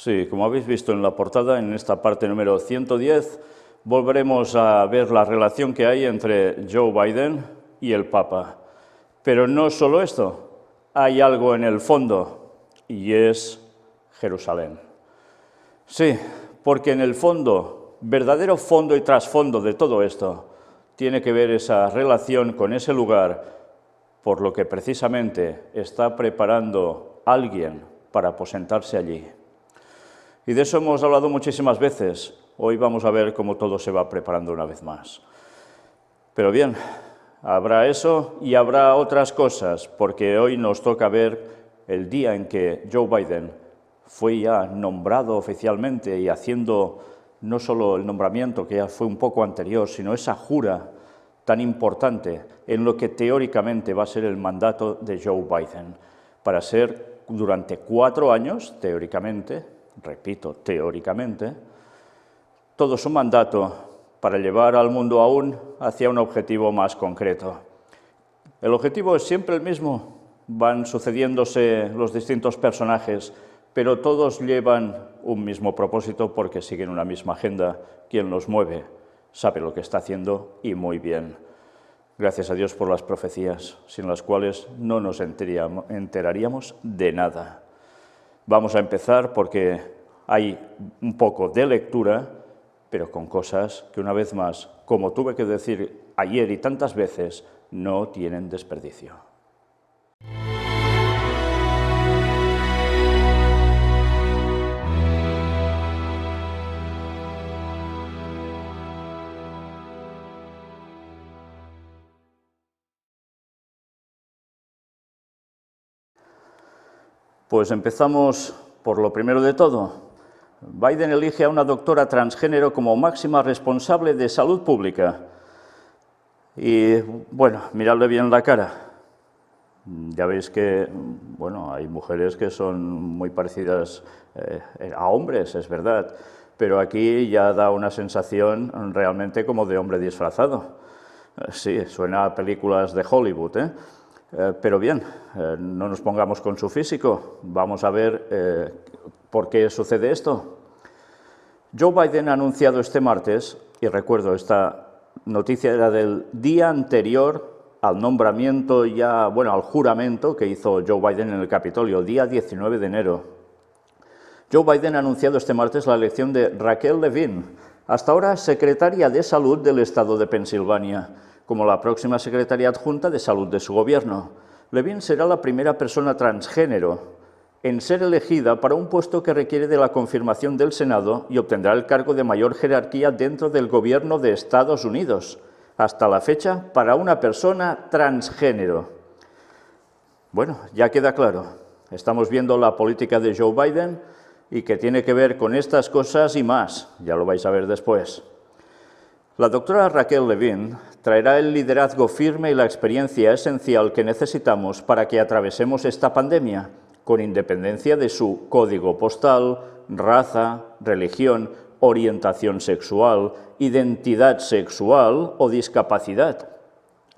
Sí, como habéis visto en la portada, en esta parte número 110, volveremos a ver la relación que hay entre Joe Biden y el Papa. Pero no solo esto, hay algo en el fondo, y es Jerusalén. Sí, porque en el fondo, verdadero fondo y trasfondo de todo esto, tiene que ver esa relación con ese lugar, por lo que precisamente está preparando alguien para aposentarse allí. Y de eso hemos hablado muchísimas veces. Hoy vamos a ver cómo todo se va preparando una vez más. Pero bien, habrá eso y habrá otras cosas, porque hoy nos toca ver el día en que Joe Biden fue ya nombrado oficialmente y haciendo no solo el nombramiento, que ya fue un poco anterior, sino esa jura tan importante en lo que teóricamente va a ser el mandato de Joe Biden, para ser durante 4 años, teóricamente, repito, teóricamente, todo su mandato para llevar al mundo aún hacia un objetivo más concreto. El objetivo es siempre el mismo, van sucediéndose los distintos personajes, pero todos llevan un mismo propósito porque siguen una misma agenda. Quien los mueve sabe lo que está haciendo y muy bien. Gracias a Dios por las profecías, sin las cuales no nos enteraríamos de nada. Vamos a empezar porque hay un poco de lectura, pero con cosas que una vez más, como tuve que decir ayer y tantas veces, no tienen desperdicio. Pues empezamos por lo primero de todo. Biden elige a una doctora transgénero como máxima responsable de salud pública. Y, bueno, miradle bien la cara. Ya veis que, bueno, hay mujeres que son muy parecidas a hombres, es verdad, pero aquí ya da una sensación realmente como de hombre disfrazado. Sí, suena a películas de Hollywood, ¿eh? Pero bien, no nos pongamos con su físico, vamos a ver por qué sucede esto. Joe Biden ha anunciado este martes, y recuerdo, esta noticia era del día anterior al nombramiento al juramento que hizo Joe Biden en el Capitolio, día 19 de enero. Joe Biden ha anunciado este martes la elección de Raquel Levine, hasta ahora secretaria de Salud del estado de Pensilvania, como la próxima secretaria adjunta de Salud de su gobierno. Levine será la primera persona transgénero en ser elegida para un puesto que requiere de la confirmación del Senado y obtendrá el cargo de mayor jerarquía dentro del gobierno de Estados Unidos, hasta la fecha para una persona transgénero. Bueno, ya queda claro, estamos viendo la política de Joe Biden y que tiene que ver con estas cosas y más, ya lo vais a ver después. La doctora Raquel Levine traerá el liderazgo firme y la experiencia esencial que necesitamos para que atravesemos esta pandemia, con independencia de su código postal, raza, religión, orientación sexual, identidad sexual o discapacidad,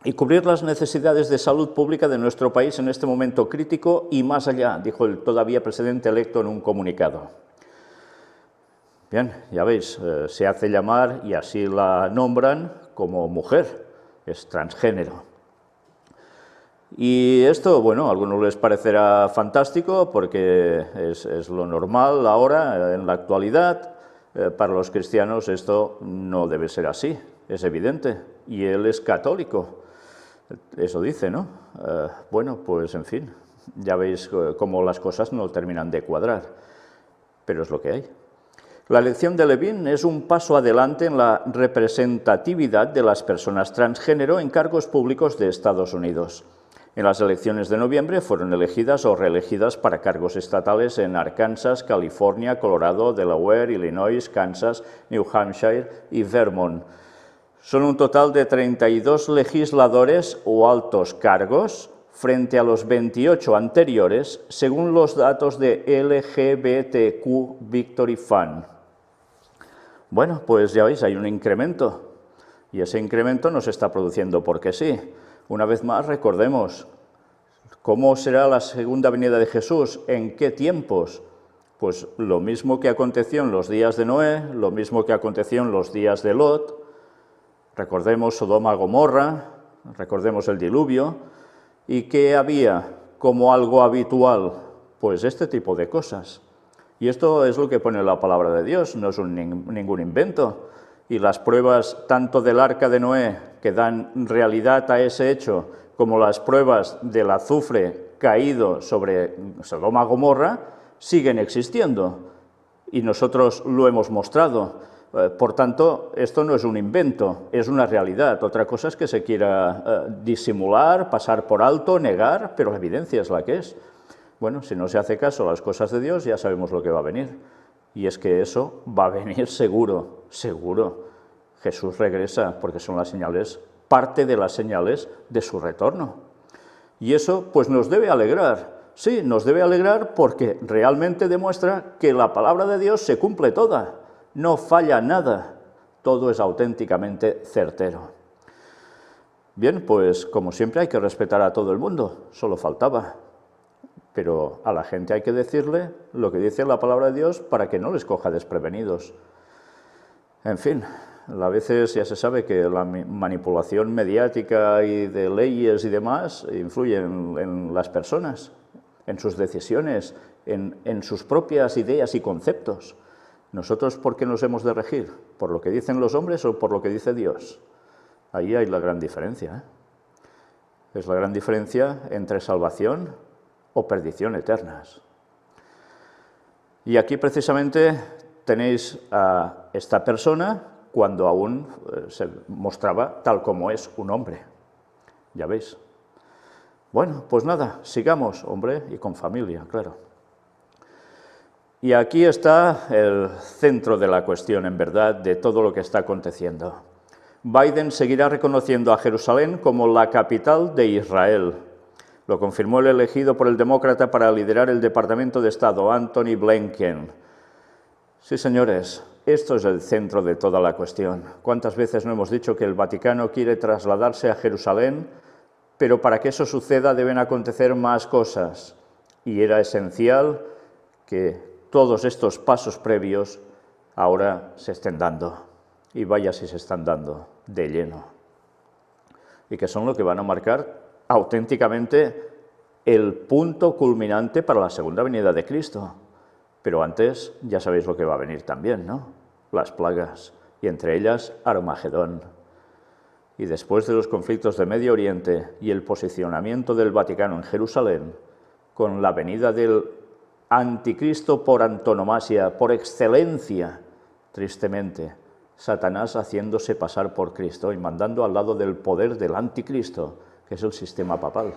y cubrir las necesidades de salud pública de nuestro país en este momento crítico y más allá, dijo el todavía presidente electo en un comunicado. Bien, ya veis, se hace llamar, y así la nombran, como mujer, es transgénero. Y esto, bueno, a algunos les parecerá fantástico porque es lo normal ahora, en la actualidad. Para los cristianos esto no debe ser así, es evidente, y él es católico, eso dice, ¿no? Bueno, pues en fin, ya veis cómo las cosas no terminan de cuadrar, pero es lo que hay. La elección de Levine es un paso adelante en la representatividad de las personas transgénero en cargos públicos de Estados Unidos. En las elecciones de noviembre fueron elegidas o reelegidas para cargos estatales en Arkansas, California, Colorado, Delaware, Illinois, Kansas, New Hampshire y Vermont. Son un total de 32 legisladores o altos cargos frente a los 28 anteriores, según los datos de LGBTQ Victory Fund. Bueno, pues ya veis, hay un incremento, y ese incremento no se está produciendo porque sí. Una vez más, recordemos, ¿cómo será la segunda venida de Jesús? ¿En qué tiempos? Pues lo mismo que aconteció en los días de Noé, lo mismo que aconteció en los días de Lot. Recordemos Sodoma y Gomorra, recordemos el diluvio. ¿Y qué había como algo habitual? Pues este tipo de cosas. Y esto es lo que pone la palabra de Dios, no es ningún invento. Y las pruebas tanto del arca de Noé, que dan realidad a ese hecho, como las pruebas del azufre caído sobre Sodoma y Gomorra, siguen existiendo. Y nosotros lo hemos mostrado. Por tanto, esto no es un invento, es una realidad. Otra cosa es que se quiera disimular, pasar por alto, negar, pero la evidencia es la que es. Bueno, si no se hace caso a las cosas de Dios, ya sabemos lo que va a venir. Y es que eso va a venir seguro, seguro. Jesús regresa, porque son las señales, parte de las señales de su retorno. Y eso, pues, nos debe alegrar. Sí, nos debe alegrar porque realmente demuestra que la palabra de Dios se cumple toda. No falla nada. Todo es auténticamente certero. Bien, pues, como siempre, hay que respetar a todo el mundo. Solo faltaba. Pero a la gente hay que decirle lo que dice la palabra de Dios para que no les coja desprevenidos. En fin, a veces ya se sabe que la manipulación mediática y de leyes y demás influye en las personas, en sus decisiones, en sus propias ideas y conceptos. ¿Nosotros por qué nos hemos de regir? ¿Por lo que dicen los hombres o por lo que dice Dios? Ahí hay la gran diferencia, ¿eh? Es la gran diferencia entre salvación o perdición eternas. Y aquí precisamente tenéis a esta persona cuando aún se mostraba tal como es un hombre. Ya veis. Bueno, pues nada, sigamos, hombre, y con familia, claro. Y aquí está el centro de la cuestión, en verdad, de todo lo que está aconteciendo. Biden seguirá reconociendo a Jerusalén como la capital de Israel. Lo confirmó el elegido por el demócrata para liderar el Departamento de Estado, Antony Blinken. Sí, señores, esto es el centro de toda la cuestión. ¿Cuántas veces no hemos dicho que el Vaticano quiere trasladarse a Jerusalén? Pero para que eso suceda deben acontecer más cosas. Y era esencial que todos estos pasos previos ahora se estén dando. Y vaya si se están dando de lleno. Y que son lo que van a marcar auténticamente el punto culminante para la segunda venida de Cristo. Pero antes ya sabéis lo que va a venir también, ¿no? Las plagas, y entre ellas Armagedón. Y después de los conflictos de Medio Oriente y el posicionamiento del Vaticano en Jerusalén, con la venida del anticristo por antonomasia, por excelencia, tristemente, Satanás haciéndose pasar por Cristo y mandando al lado del poder del anticristo, que es el sistema papal.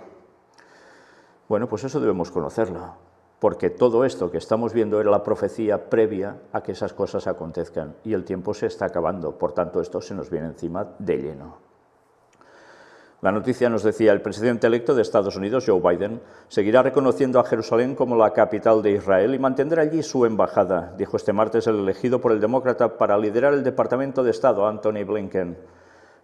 Bueno, pues eso debemos conocerlo, porque todo esto que estamos viendo era la profecía previa a que esas cosas acontezcan, y el tiempo se está acabando, por tanto esto se nos viene encima de lleno. La noticia nos decía, el presidente electo de Estados Unidos, Joe Biden, seguirá reconociendo a Jerusalén como la capital de Israel y mantendrá allí su embajada, dijo este martes el elegido por el demócrata para liderar el Departamento de Estado, Antony Blinken.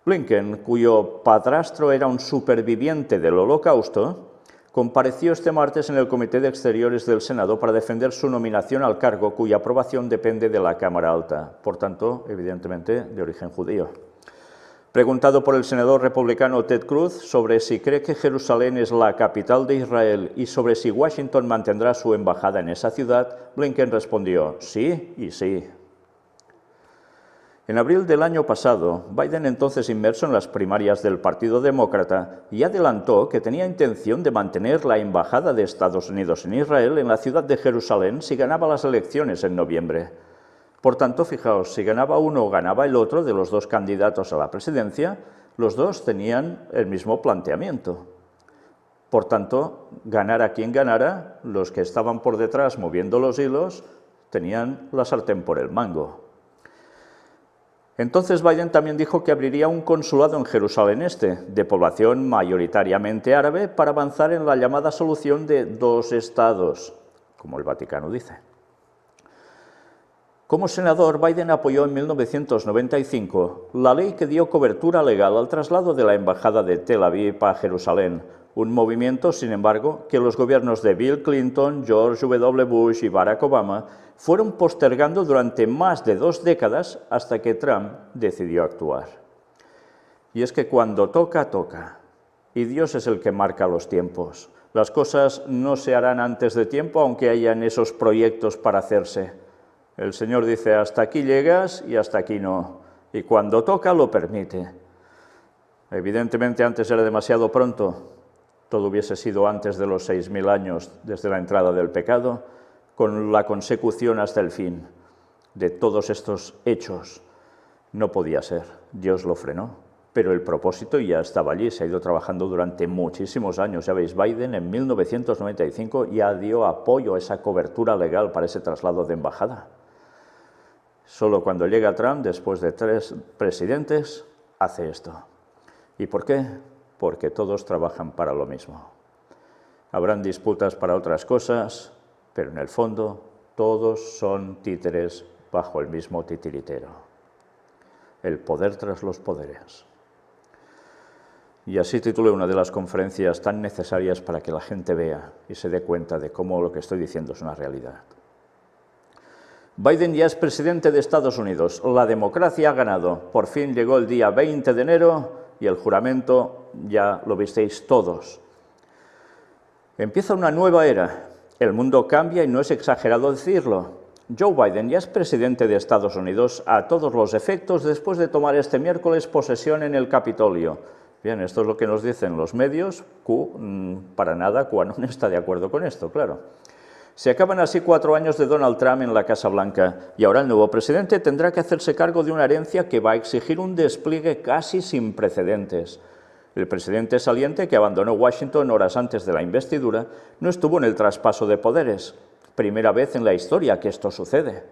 Blinken, cuyo padrastro era un superviviente del Holocausto, compareció este martes en el Comité de Exteriores del Senado para defender su nominación al cargo, cuya aprobación depende de la Cámara Alta, por tanto, evidentemente, de origen judío. Preguntado por el senador republicano Ted Cruz sobre si cree que Jerusalén es la capital de Israel y sobre si Washington mantendrá su embajada en esa ciudad, Blinken respondió sí y sí. En abril del año pasado, Biden, entonces inmerso en las primarias del Partido Demócrata, y adelantó que tenía intención de mantener la embajada de Estados Unidos en Israel en la ciudad de Jerusalén si ganaba las elecciones en noviembre. Por tanto, fijaos, si ganaba uno o ganaba el otro de los dos candidatos a la presidencia, los dos tenían el mismo planteamiento. Por tanto, ganara quien ganara, los que estaban por detrás moviendo los hilos tenían la sartén por el mango. Entonces Biden también dijo que abriría un consulado en Jerusalén Este, de población mayoritariamente árabe, para avanzar en la llamada solución de dos estados, como el Vaticano dice. Como senador, Biden apoyó en 1995 la ley que dio cobertura legal al traslado de la embajada de Tel Aviv a Jerusalén, un movimiento, sin embargo, que los gobiernos de Bill Clinton, George W. Bush y Barack Obama fueron postergando durante más de 2 décadas hasta que Trump decidió actuar. Y es que cuando toca, toca. Y Dios es el que marca los tiempos. Las cosas no se harán antes de tiempo, aunque hayan esos proyectos para hacerse. El Señor dice, hasta aquí llegas y hasta aquí no. Y cuando toca, lo permite. Evidentemente, antes era demasiado pronto. Todo hubiese sido antes de los 6.000 años desde la entrada del pecado, con la consecución hasta el fin de todos estos hechos. No podía ser. Dios lo frenó. Pero el propósito ya estaba allí, se ha ido trabajando durante muchísimos años. Ya veis, Biden en 1995 ya dio apoyo a esa cobertura legal para ese traslado de embajada. Solo cuando llega Trump, después de 3 presidentes, hace esto. ¿Y por qué? Porque todos trabajan para lo mismo. Habrán disputas para otras cosas, pero en el fondo todos son títeres bajo el mismo titiritero. El poder tras los poderes. Y así titulé una de las conferencias tan necesarias para que la gente vea y se dé cuenta de cómo lo que estoy diciendo es una realidad. Biden ya es presidente de Estados Unidos. La democracia ha ganado. Por fin llegó el día 20 de enero y el juramento ya lo visteis todos. Empieza una nueva era. El mundo cambia y no es exagerado decirlo. Joe Biden ya es presidente de Estados Unidos a todos los efectos después de tomar este miércoles posesión en el Capitolio. Bien, esto es lo que nos dicen los medios. Para nada, QAnon está de acuerdo con esto, claro. Se acaban así 4 años de Donald Trump en la Casa Blanca y ahora el nuevo presidente tendrá que hacerse cargo de una herencia que va a exigir un despliegue casi sin precedentes. El presidente saliente, que abandonó Washington horas antes de la investidura, no estuvo en el traspaso de poderes. Primera vez en la historia que esto sucede.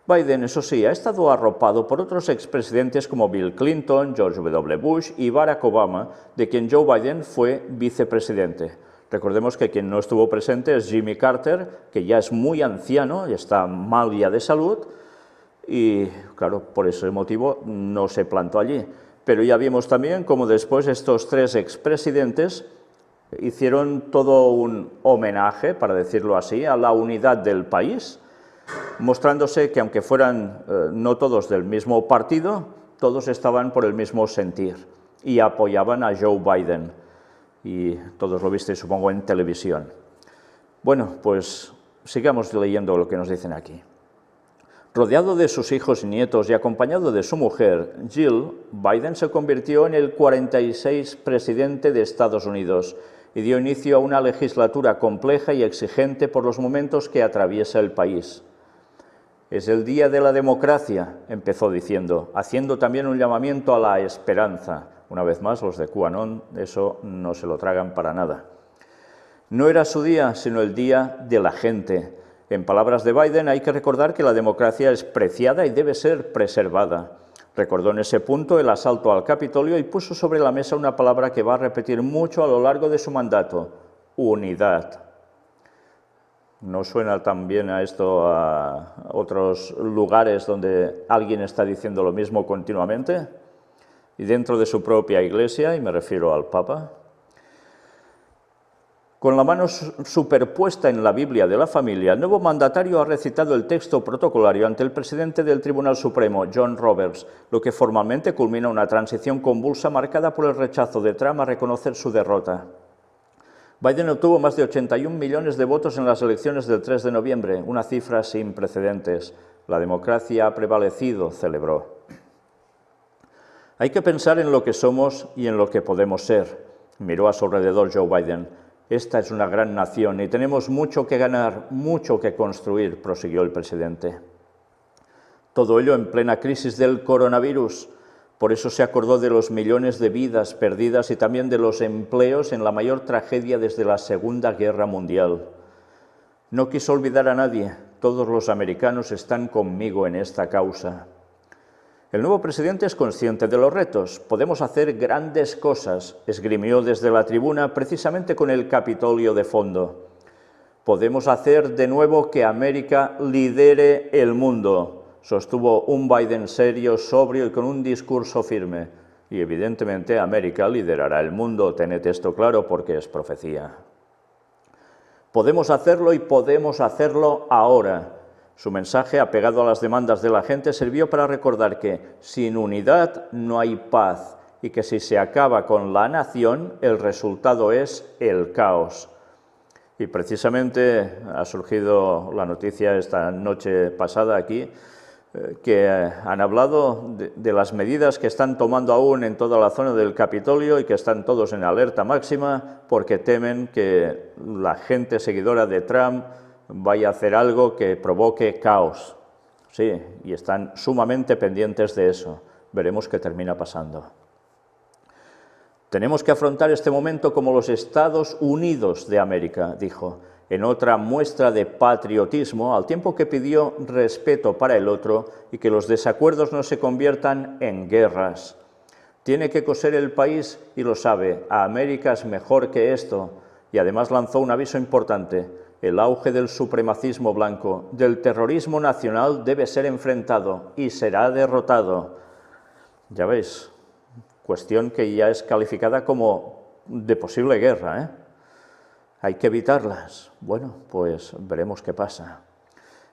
Biden, eso sí, ha estado arropado por otros expresidentes como Bill Clinton, George W. Bush y Barack Obama, de quien Joe Biden fue vicepresidente. Recordemos que quien no estuvo presente es Jimmy Carter, que ya es muy anciano y está mal ya de salud, y claro, por ese motivo no se plantó allí. Pero ya vimos también cómo después estos 3 expresidentes hicieron todo un homenaje, para decirlo así, a la unidad del país, mostrándose que aunque fueran no todos del mismo partido, todos estaban por el mismo sentir y apoyaban a Joe Biden. Y todos lo visteis, supongo, en televisión. Bueno, pues sigamos leyendo lo que nos dicen aquí. Rodeado de sus hijos y nietos y acompañado de su mujer, Jill, Biden se convirtió en el 46 presidente de Estados Unidos y dio inicio a una legislatura compleja y exigente por los momentos que atraviesa el país. Es el día de la democracia, empezó diciendo, haciendo también un llamamiento a la esperanza. Una vez más, los de QAnon, eso no se lo tragan para nada. No era su día, sino el día de la gente. En palabras de Biden, hay que recordar que la democracia es preciada y debe ser preservada. Recordó en ese punto el asalto al Capitolio y puso sobre la mesa una palabra que va a repetir mucho a lo largo de su mandato: unidad. ¿No suena tan bien a esto a otros lugares donde alguien está diciendo lo mismo continuamente? Y dentro de su propia iglesia, y me refiero al Papa. Con la mano superpuesta en la Biblia de la familia, el nuevo mandatario ha recitado el texto protocolario ante el presidente del Tribunal Supremo, John Roberts, lo que formalmente culmina una transición convulsa marcada por el rechazo de Trump a reconocer su derrota. Biden obtuvo más de 81 millones de votos en las elecciones del 3 de noviembre, una cifra sin precedentes. La democracia ha prevalecido, celebró. Hay que pensar en lo que somos y en lo que podemos ser. Miró a su alrededor Joe Biden. Esta es una gran nación y tenemos mucho que ganar, mucho que construir, prosiguió el presidente. Todo ello en plena crisis del coronavirus. Por eso se acordó de los millones de vidas perdidas y también de los empleos en la mayor tragedia desde la Segunda Guerra Mundial. No quiso olvidar a nadie. Todos los americanos están conmigo en esta causa. El nuevo presidente es consciente de los retos. Podemos hacer grandes cosas, esgrimió desde la tribuna precisamente con el Capitolio de fondo. Podemos hacer de nuevo que América lidere el mundo, sostuvo un Biden serio, sobrio y con un discurso firme. Y evidentemente América liderará el mundo, tened esto claro porque es profecía. Podemos hacerlo y podemos hacerlo ahora. Su mensaje, apegado a las demandas de la gente, sirvió para recordar que sin unidad no hay paz y que si se acaba con la nación, el resultado es el caos. Y precisamente ha surgido la noticia esta noche pasada aquí, que han hablado de las medidas que están tomando aún en toda la zona del Capitolio y que están todos en alerta máxima porque temen que la gente seguidora de Trump vaya a hacer algo que provoque caos. Sí, y están sumamente pendientes de eso. Veremos qué termina pasando. Tenemos que afrontar este momento como los Estados Unidos de América, dijo, en otra muestra de patriotismo, al tiempo que pidió respeto para el otro y que los desacuerdos no se conviertan en guerras. Tiene que coser el país y lo sabe, a América es mejor que esto, y además lanzó un aviso importante. El auge del supremacismo blanco, del terrorismo nacional debe ser enfrentado y será derrotado. Ya veis, cuestión que ya es calificada como de posible guerra, ¿eh? Hay que evitarlas. Bueno, pues veremos qué pasa.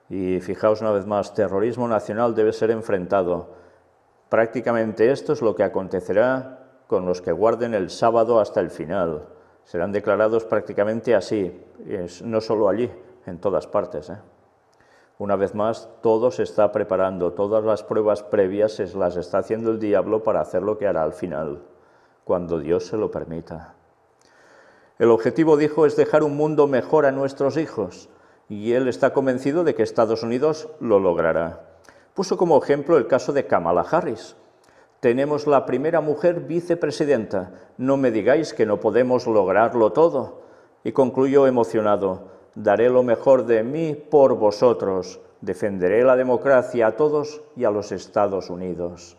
Y fijaos una vez más, terrorismo nacional debe ser enfrentado. Prácticamente esto es lo que acontecerá con los que guarden el sábado hasta el final. Serán declarados prácticamente así, no solo allí, en todas partes, ¿eh? Una vez más, todo se está preparando, todas las pruebas previas se las está haciendo el diablo para hacer lo que hará al final, cuando Dios se lo permita. El objetivo, dijo, es dejar un mundo mejor a nuestros hijos, y él está convencido de que Estados Unidos lo logrará. Puso como ejemplo el caso de Kamala Harris. Tenemos la primera mujer vicepresidenta, no me digáis que no podemos lograrlo todo. Y concluyó emocionado, daré lo mejor de mí por vosotros, defenderé la democracia a todos y a los Estados Unidos.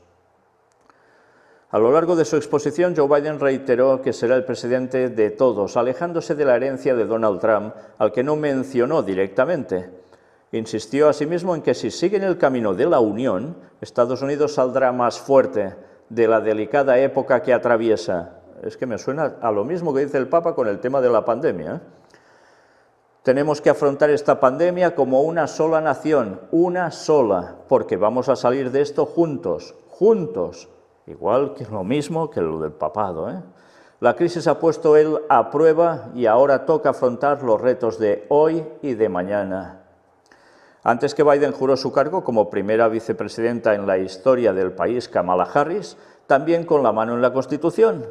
A lo largo de su exposición, Joe Biden reiteró que será el presidente de todos, alejándose de la herencia de Donald Trump, al que no mencionó directamente. Insistió asimismo en que si siguen el camino de la unión, Estados Unidos saldrá más fuerte de la delicada época que atraviesa. Es que me suena a lo mismo que dice el Papa con el tema de la pandemia, ¿eh? Tenemos que afrontar esta pandemia como una sola nación, una sola, porque vamos a salir de esto juntos, juntos. Igual que lo mismo que lo del papado, ¿eh? La crisis ha puesto él a prueba y ahora toca afrontar los retos de hoy y de mañana. Antes que Biden juró su cargo como primera vicepresidenta en la historia del país, Kamala Harris, también con la mano en la Constitución.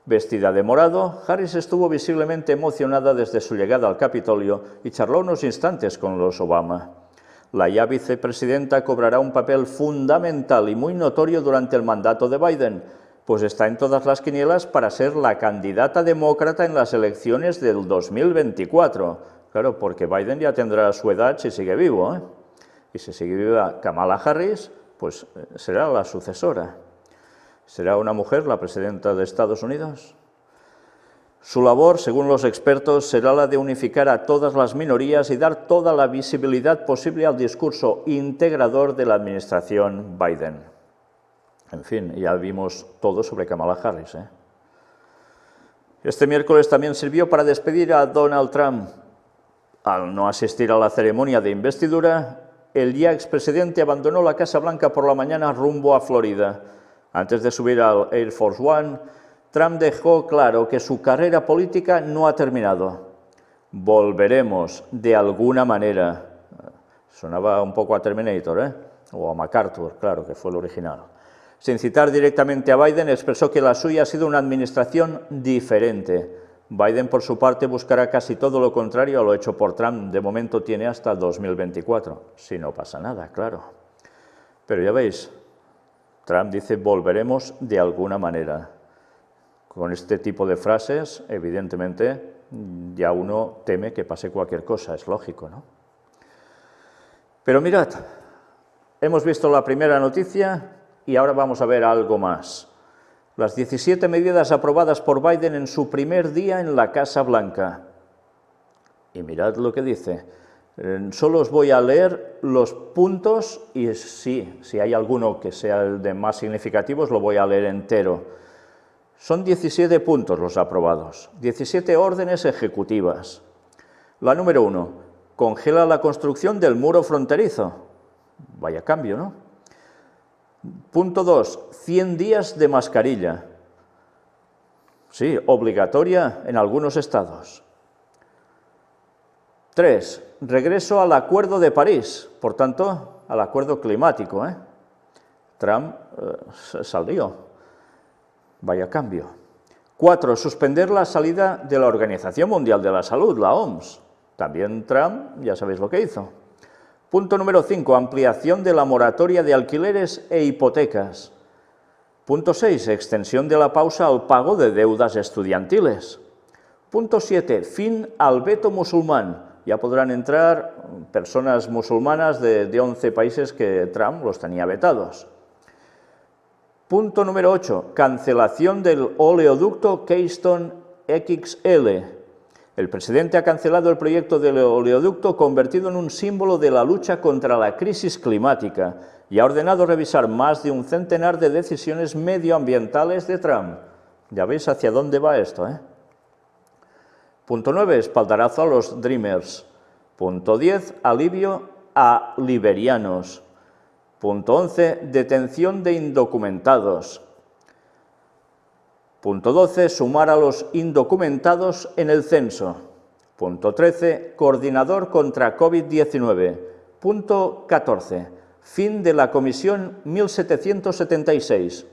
Vestida de morado, Harris estuvo visiblemente emocionada desde su llegada al Capitolio y charló unos instantes con los Obama. La ya vicepresidenta cobrará un papel fundamental y muy notorio durante el mandato de Biden, pues está en todas las quinielas para ser la candidata demócrata en las elecciones del 2024. Claro, porque Biden ya tendrá su edad si sigue vivo, ¿eh? Y si sigue viva Kamala Harris, pues será la sucesora. ¿Será una mujer la presidenta de Estados Unidos? Su labor, según los expertos, será la de unificar a todas las minorías y dar toda la visibilidad posible al discurso integrador de la administración Biden. En fin, ya vimos todo sobre Kamala Harris, ¿eh? Este miércoles también sirvió para despedir a Donald Trump. Al no asistir a la ceremonia de investidura, el ya expresidente abandonó la Casa Blanca por la mañana rumbo a Florida. Antes de subir al Air Force One, Trump dejó claro que su carrera política no ha terminado. Volveremos de alguna manera. Sonaba un poco a Terminator, ¿eh? O a MacArthur, claro, que fue el original. Sin citar directamente a Biden, expresó que la suya ha sido una administración diferente. Biden, por su parte, buscará casi todo lo contrario a lo hecho por Trump. De momento tiene hasta 2024, si no pasa nada, claro. Pero ya veis, Trump dice volveremos de alguna manera. Con este tipo de frases, evidentemente, ya uno teme que pase cualquier cosa, es lógico, ¿no? Pero mirad, hemos visto la primera noticia y ahora vamos a ver algo más. Las 17 medidas aprobadas por Biden en su primer día en la Casa Blanca. Y mirad lo que dice. Solo os voy a leer los puntos y si hay alguno que sea el de más significativos, lo voy a leer entero. Son 17 puntos los aprobados, 17 órdenes ejecutivas. La número 1, congela la construcción del muro fronterizo. Vaya cambio, ¿no? Punto 2, 100 días de mascarilla. Sí, obligatoria en algunos estados. 3, regreso al Acuerdo de París, por tanto, al acuerdo climático. Trump salió. Vaya cambio. 4, suspender la salida de la Organización Mundial de la Salud, la OMS. También Trump, ya sabéis lo que hizo. Punto número 5, ampliación de la moratoria de alquileres e hipotecas. Punto 6, extensión de la pausa al pago de deudas estudiantiles. Punto 7, fin al veto musulmán. Ya podrán entrar personas musulmanas de 11 países que Trump los tenía vetados. Punto número 8, cancelación del oleoducto Keystone XL. El presidente ha cancelado el proyecto del oleoducto convertido en un símbolo de la lucha contra la crisis climática y ha ordenado revisar más de un centenar de decisiones medioambientales de Trump. Ya veis hacia dónde va esto, Punto 9, espaldarazo a los Dreamers. Punto 10, alivio a liberianos. Punto 11, detención de indocumentados. Punto 12, sumar a los indocumentados en el censo. Punto 13, coordinador contra COVID-19. Punto 14, fin de la Comisión 1776.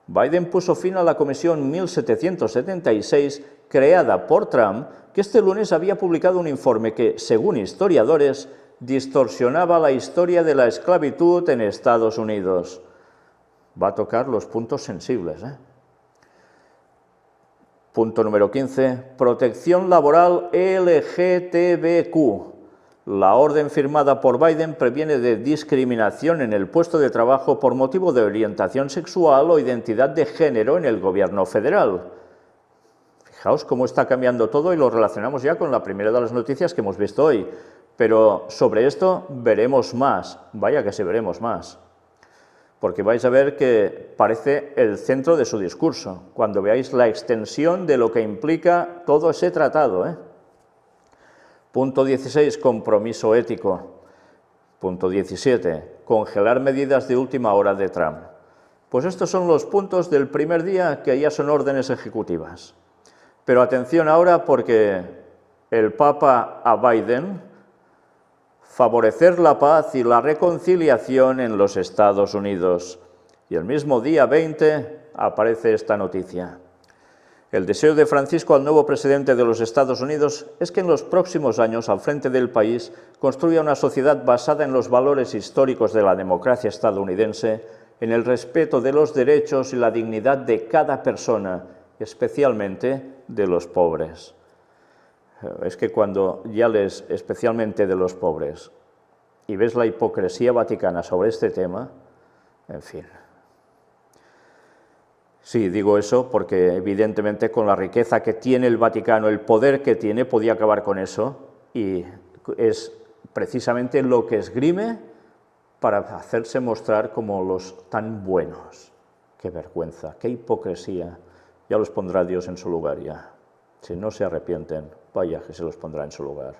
Biden puso fin a la Comisión 1776, creada por Trump, que este lunes había publicado un informe que, según historiadores, distorsionaba la historia de la esclavitud en Estados Unidos. Va a tocar los puntos sensibles. Punto número 15, protección laboral LGTBQ. La orden firmada por Biden previene de discriminación en el puesto de trabajo por motivo de orientación sexual o identidad de género en el gobierno federal. Fijaos cómo está cambiando todo y lo relacionamos ya con la primera de las noticias que hemos visto hoy. Pero sobre esto veremos más, vaya que sí veremos más, porque vais a ver que parece el centro de su discurso, cuando veáis la extensión de lo que implica todo ese tratado. Punto 16, compromiso ético. Punto 17, congelar medidas de última hora de Trump. Pues estos son los puntos del primer día que ya son órdenes ejecutivas. Pero atención ahora porque el Papa a Biden, favorecer la paz y la reconciliación en los Estados Unidos. Y el mismo día 20 aparece esta noticia. El deseo de Francisco al nuevo presidente de los Estados Unidos es que en los próximos años, al frente del país, construya una sociedad basada en los valores históricos de la democracia estadounidense, en el respeto de los derechos y la dignidad de cada persona, especialmente de los pobres. Es que cuando ya lees especialmente de los pobres y ves la hipocresía vaticana sobre este tema, en fin. Sí, digo eso porque evidentemente con la riqueza que tiene el Vaticano, el poder que tiene, podía acabar con eso y es precisamente lo que esgrime para hacerse mostrar como los tan buenos. Qué vergüenza, qué hipocresía. Ya los pondrá Dios en su lugar ya. Si no se arrepienten, vaya que se los pondrá en su lugar.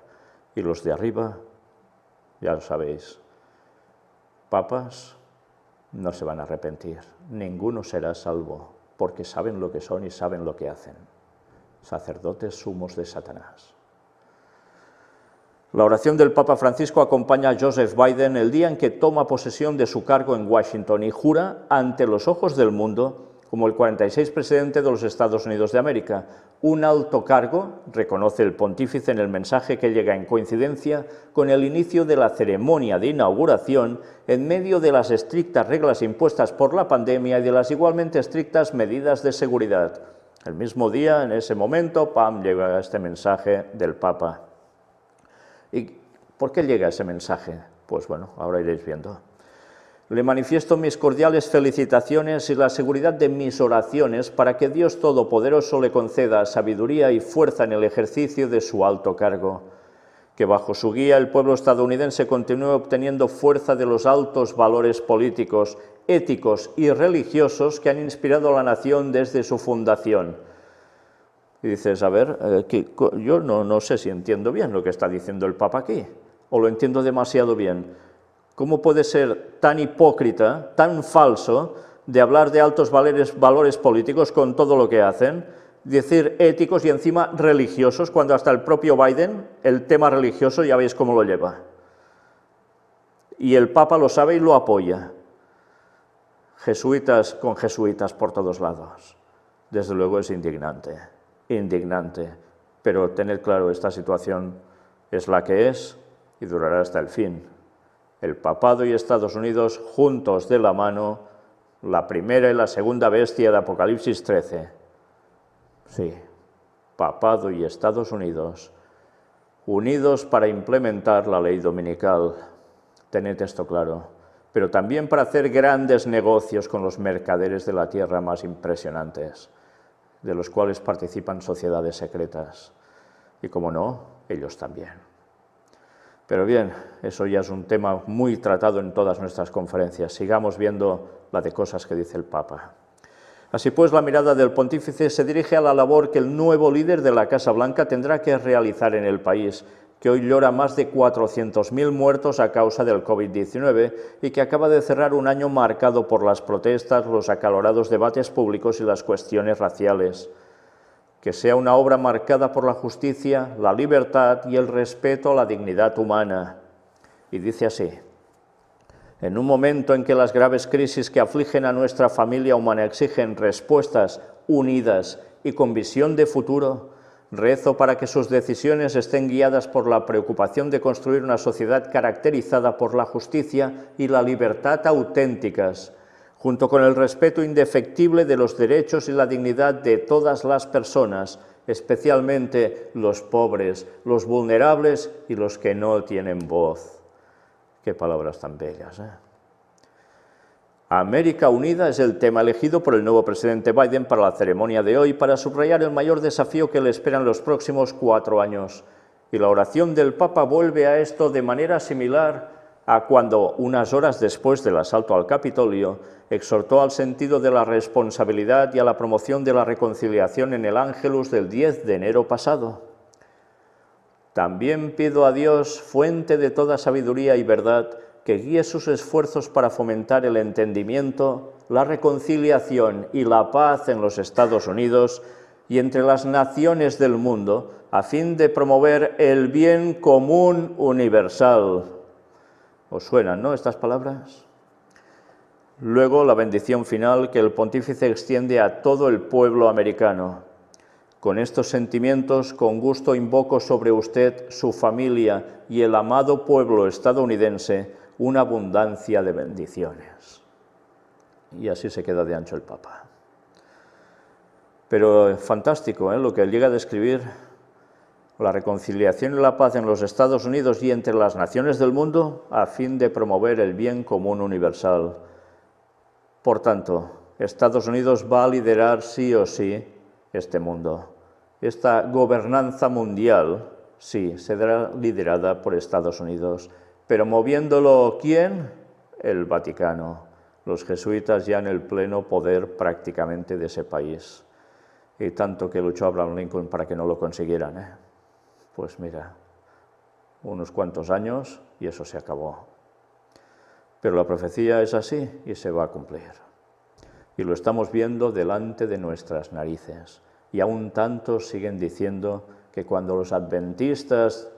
Y los de arriba, ya lo sabéis, papas no se van a arrepentir, ninguno será salvo, porque saben lo que son y saben lo que hacen. Sacerdotes sumos de Satanás. La oración del Papa Francisco acompaña a Joseph Biden el día en que toma posesión de su cargo en Washington y jura ante los ojos del mundo como el 46 presidente de los Estados Unidos de América. Un alto cargo, reconoce el pontífice en el mensaje que llega en coincidencia con el inicio de la ceremonia de inauguración en medio de las estrictas reglas impuestas por la pandemia y de las igualmente estrictas medidas de seguridad. El mismo día, en ese momento, llega este mensaje del Papa. ¿Y por qué llega ese mensaje? Pues bueno, ahora iréis viendo. Le manifiesto mis cordiales felicitaciones y la seguridad de mis oraciones para que Dios Todopoderoso le conceda sabiduría y fuerza en el ejercicio de su alto cargo, que bajo su guía el pueblo estadounidense continúe obteniendo fuerza de los altos valores políticos, éticos y religiosos que han inspirado a la nación desde su fundación. Y dices, a ver, yo no sé si entiendo bien lo que está diciendo el Papa aquí, o lo entiendo demasiado bien. ¿Cómo puede ser tan hipócrita, tan falso, de hablar de altos valores políticos con todo lo que hacen, decir éticos y encima religiosos, cuando hasta el propio Biden, el tema religioso, ya veis cómo lo lleva? Y el Papa lo sabe y lo apoya. Jesuitas con jesuitas por todos lados. Desde luego es indignante, pero tened claro, esta situación es la que es y durará hasta el fin. El papado y Estados Unidos juntos de la mano, la primera y la segunda bestia de Apocalipsis 13. Sí, papado y Estados Unidos, unidos para implementar la ley dominical. Tened esto claro, pero también para hacer grandes negocios con los mercaderes de la tierra más impresionantes, de los cuales participan sociedades secretas. Y como no, ellos también. Pero bien, eso ya es un tema muy tratado en todas nuestras conferencias. Sigamos viendo la de cosas que dice el Papa. Así pues, la mirada del pontífice se dirige a la labor que el nuevo líder de la Casa Blanca tendrá que realizar en el país, que hoy llora más de 400.000 muertos a causa del COVID-19 y que acaba de cerrar un año marcado por las protestas, los acalorados debates públicos y las cuestiones raciales. Que sea una obra marcada por la justicia, la libertad y el respeto a la dignidad humana. Y dice así: en un momento en que las graves crisis que afligen a nuestra familia humana exigen respuestas unidas y con visión de futuro, rezo para que sus decisiones estén guiadas por la preocupación de construir una sociedad caracterizada por la justicia y la libertad auténticas, junto con el respeto indefectible de los derechos y la dignidad de todas las personas, especialmente los pobres, los vulnerables y los que no tienen voz. Qué palabras tan bellas, ¿eh? América Unida es el tema elegido por el nuevo presidente Biden para la ceremonia de hoy, para subrayar el mayor desafío que le espera en los próximos 4 años. Y la oración del Papa vuelve a esto de manera similar a cuando, unas horas después del asalto al Capitolio, exhortó al sentido de la responsabilidad y a la promoción de la reconciliación en el Ángelus del 10 de enero pasado. También pido a Dios, fuente de toda sabiduría y verdad, que guíe sus esfuerzos para fomentar el entendimiento, la reconciliación y la paz en los Estados Unidos y entre las naciones del mundo, a fin de promover el bien común universal. ¿Os suenan, no, estas palabras? Luego, la bendición final que el pontífice extiende a todo el pueblo americano. Con estos sentimientos, con gusto invoco sobre usted, su familia y el amado pueblo estadounidense una abundancia de bendiciones. Y así se queda de ancho el Papa. Pero fantástico, lo que él llega a describir, la reconciliación y la paz en los Estados Unidos y entre las naciones del mundo a fin de promover el bien común universal. Por tanto, Estados Unidos va a liderar sí o sí este mundo. Esta gobernanza mundial, sí, será liderada por Estados Unidos, pero moviéndolo, ¿quién? El Vaticano, los jesuitas ya en el pleno poder prácticamente de ese país. Y tanto que luchó Abraham Lincoln para que no lo consiguieran, ¿eh? Pues mira, unos cuantos años y eso se acabó. Pero la profecía es así y se va a cumplir. Y lo estamos viendo delante de nuestras narices. Y aún tantos siguen diciendo que cuando los adventistas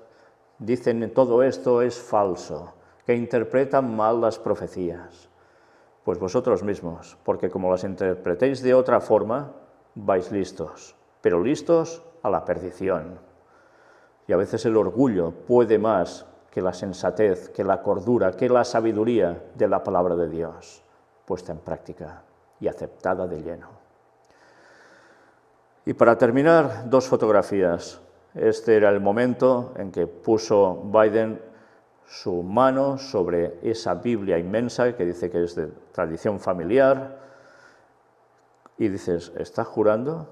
dicen todo esto es falso, que interpretan mal las profecías. Pues vosotros mismos, porque como las interpretéis de otra forma, vais listos, pero listos a la perdición. Y a veces el orgullo puede más que la sensatez, que la cordura, que la sabiduría de la palabra de Dios, puesta en práctica y aceptada de lleno. Y para terminar, 2 fotografías. Este era el momento en que puso Biden su mano sobre esa Biblia inmensa, que dice que es de tradición familiar, y dices, ¿está jurando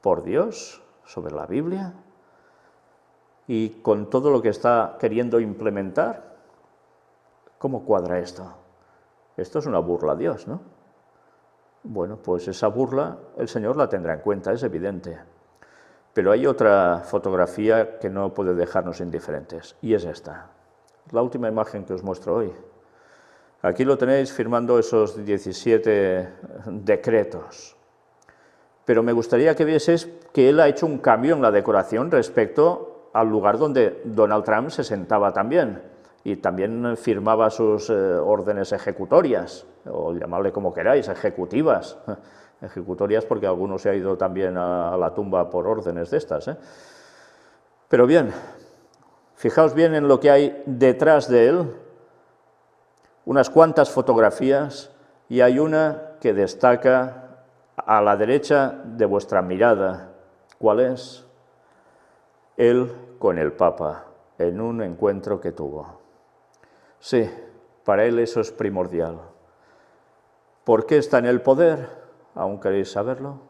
por Dios sobre la Biblia? y con todo lo que está queriendo implementar, ¿cómo cuadra esto? Esto es una burla a Dios, ¿no? Bueno, pues esa burla el Señor la tendrá en cuenta, es evidente. Pero hay otra fotografía que no puede dejarnos indiferentes, y es esta, la última imagen que os muestro hoy. Aquí lo tenéis firmando esos 17 decretos. Pero me gustaría que vieseis que él ha hecho un cambio en la decoración respecto al lugar donde Donald Trump se sentaba también, y también firmaba sus órdenes ejecutorias, o llamadle como queráis, ejecutivas. Ejecutorias porque alguno se ha ido también a la tumba por órdenes de estas. Pero bien, fijaos bien en lo que hay detrás de él, unas cuantas fotografías, y hay una que destaca a la derecha de vuestra mirada. ¿Cuál es? Él con el Papa, en un encuentro que tuvo. Sí, para él eso es primordial. ¿Por qué está en el poder? ¿Aún queréis saberlo?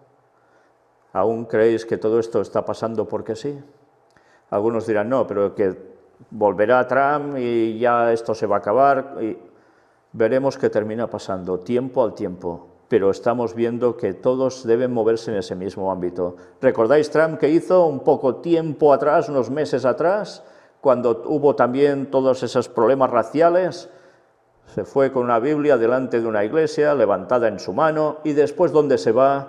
¿Aún creéis que todo esto está pasando porque sí? Algunos dirán, no, pero que volverá Trump y ya esto se va a acabar. Y veremos qué termina pasando, tiempo al tiempo. Pero estamos viendo que todos deben moverse en ese mismo ámbito. ¿Recordáis Trump que hizo un poco tiempo atrás, unos meses atrás, cuando hubo también todos esos problemas raciales? Se fue con una Biblia delante de una iglesia, levantada en su mano, y después, ¿dónde se va?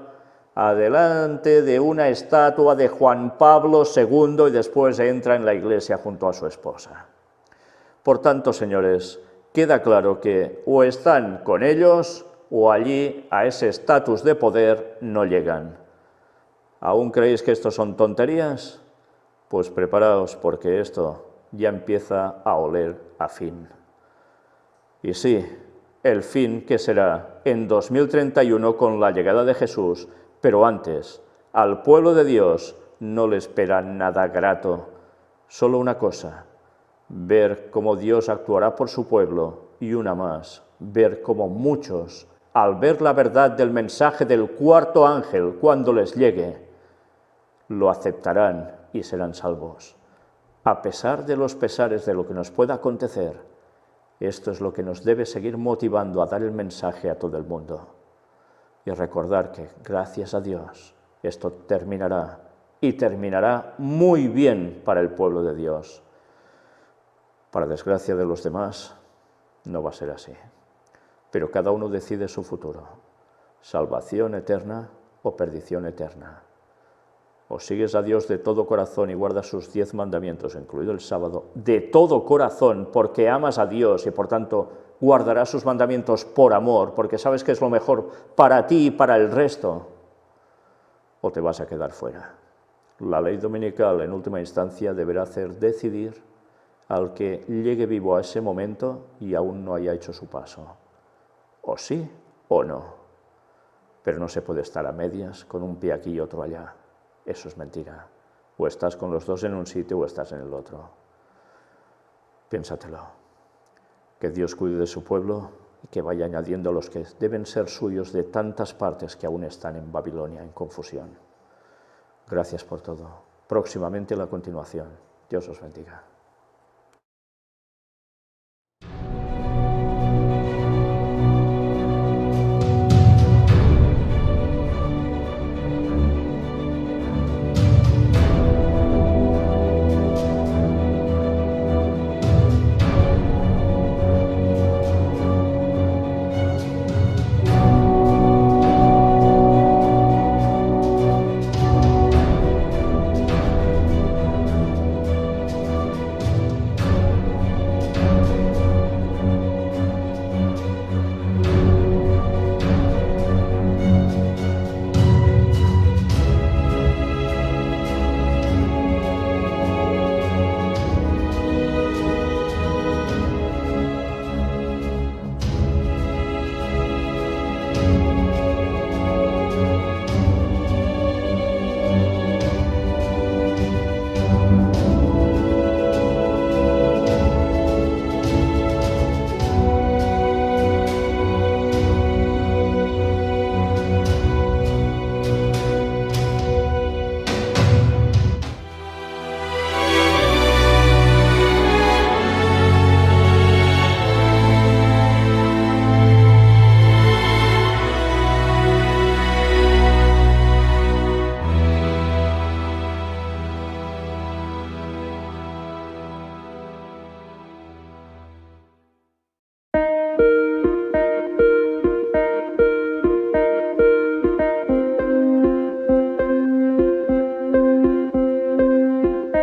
Adelante de una estatua de Juan Pablo II, y después entra en la iglesia junto a su esposa. Por tanto, señores, queda claro que o están con ellos, o allí a ese estatus de poder no llegan. ¿Aún creéis que esto son tonterías? Pues preparaos, porque esto ya empieza a oler a fin. Y sí, el fin que será en 2031 con la llegada de Jesús, pero antes, al pueblo de Dios no le espera nada grato, solo una cosa, ver cómo Dios actuará por su pueblo, y una más, ver cómo muchos, al ver la verdad del mensaje del cuarto ángel cuando les llegue, lo aceptarán y serán salvos. A pesar de los pesares de lo que nos pueda acontecer, esto es lo que nos debe seguir motivando a dar el mensaje a todo el mundo. Y recordar que, gracias a Dios, esto terminará, y terminará muy bien para el pueblo de Dios. Para desgracia de los demás, no va a ser así. Pero cada uno decide su futuro, salvación eterna o perdición eterna. O sigues a Dios de todo corazón y guardas sus 10 mandamientos, incluido el sábado, de todo corazón, porque amas a Dios y por tanto guardarás sus mandamientos por amor, porque sabes que es lo mejor para ti y para el resto, o te vas a quedar fuera. La ley dominical, en última instancia, deberá hacer decidir al que llegue vivo a ese momento y aún no haya hecho su paso. O sí o no. Pero no se puede estar a medias con un pie aquí y otro allá. Eso es mentira. O estás con los dos en un sitio o estás en el otro. Piénsatelo. Que Dios cuide de su pueblo y que vaya añadiendo a los que deben ser suyos de tantas partes que aún están en Babilonia, en confusión. Gracias por todo. Próximamente la continuación. Dios os bendiga.